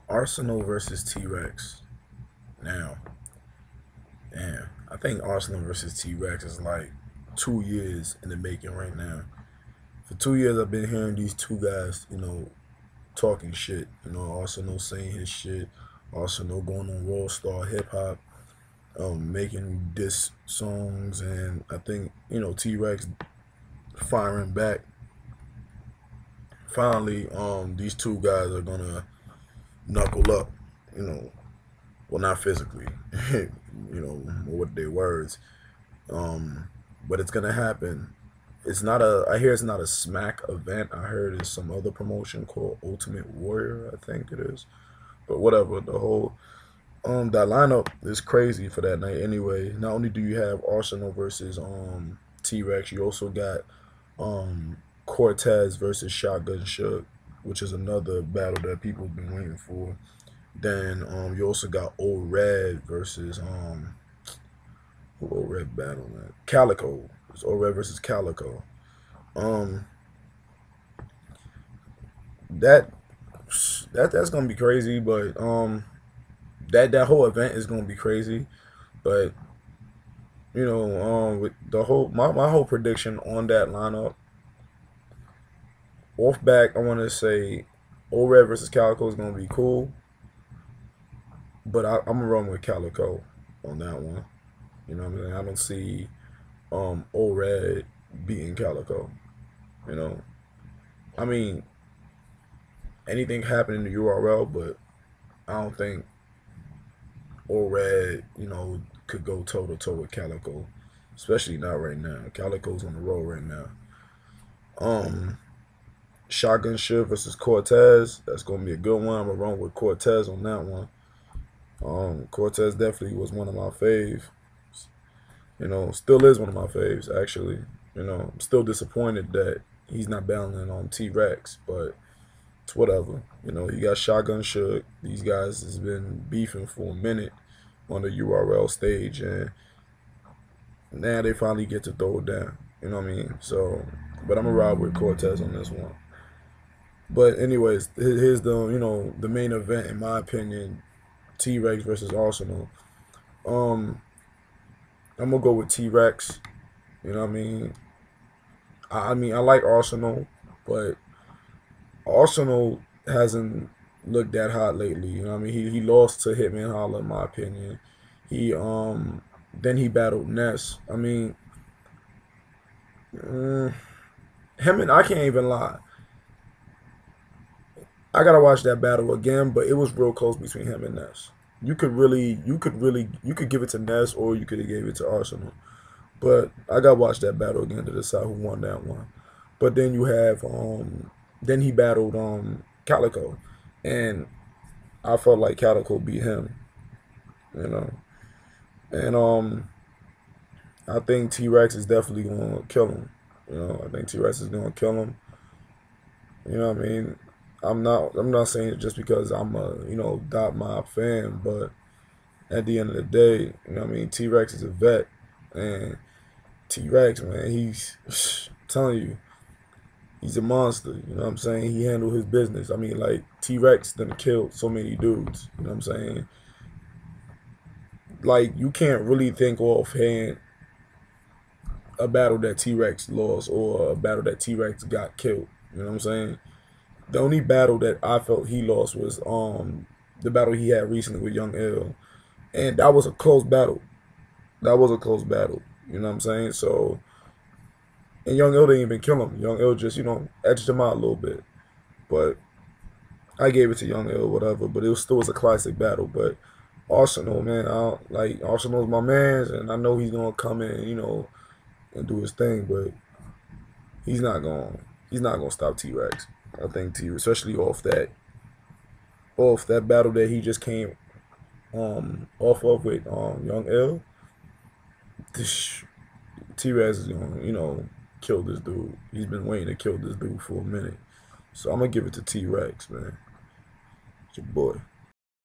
Arsenal versus T-Rex. Now, damn, I think Arsenal versus T-Rex is like 2 years in the making right now. For 2 years, I've been hearing these two guys, talking shit. Arsenal saying his shit. Arsenal going on World Star Hip Hop, making diss songs, and I think T-Rex firing back. Finally, these two guys are gonna knuckle up. You know, well, not physically, with their words. But it's gonna happen. It's not a. I hear it's not a smack event. I heard it's some other promotion called Ultimate Warrior. I think it is. But whatever. The whole that lineup is crazy for that night. Anyway, not only do you have Arsenal versus T Rex, you also got Cortez versus Shotgun Shook, which is another battle that people have been waiting for. Then you also got Old Red versus who Old Red battle man? Calico. It's Old Red versus Calico. Um that that's gonna be crazy, but that whole event is gonna be crazy. But with the whole my whole prediction on that lineup, off back, I want to say Old Red versus Calico is gonna be cool, but I'm gonna run with Calico on that one. You know what I'm saying? I don't see Old Red beating Calico. You know, I mean anything happened in the URL, but I don't think Old Red could go toe to toe with Calico, especially not right now. Calico's on the road right now. Um, Shotgun Shiv versus Cortez. That's gonna be a good one. I'm gonna run with Cortez on that one. Cortez definitely was one of my faves. Still is one of my faves actually. I'm still disappointed that he's not battling on T Rex, but it's whatever. You got Shotgun Shook. These guys has been beefing for a minute on the URL stage, and now they finally get to throw it down. You know what I mean? So, but I'm gonna ride with Cortez on this one. But anyways, here's the main event in my opinion: T Rex versus Arsenal. Um, I'm gonna go with T Rex. You know what I mean? I like Arsenal, but Arsenal hasn't looked that hot lately. You know what I mean? He lost to Hitman Holla in my opinion. He then he battled Ness. I mean, mm, him and I can't even lie. I gotta watch that battle again, but it was real close between him and Ness. You could give it to Ness or you could have gave it to Arsenal. But I gotta watch that battle again to decide who won that one. But then you have then he battled Calico, and I felt like Calico beat him, you know. And I think T Rex is definitely gonna kill him. I think T Rex is gonna kill him. You know what I mean? I'm not saying it just because I'm a Dot Mob fan, but at the end of the day, you know what I mean, T Rex is a vet, and T Rex, man, he's I'm telling you, he's a monster. You know what I'm saying? He handled his business. I mean, like T Rex done killed so many dudes. You know what I'm saying? Like you can't really think offhand a battle that T Rex lost or a battle that T Rex got killed. You know what I'm saying? The only battle that I felt he lost was the battle he had recently with Young L, and that was a close battle. That was a close battle. You know what I'm saying? So, and Young L didn't even kill him. Young L just edged him out a little bit. But I gave it to Young L, whatever. But it was still was a classic battle. But Arsenal, man, Arsenal's my man, and I know he's gonna come in, and do his thing. But he's not going. He's not gonna stop T Rex. I think especially off that battle that he just came off of with Young L. T Rex is gonna kill this dude. He's been waiting to kill this dude for a minute. So I'm gonna give it to T Rex, man. It's your boy.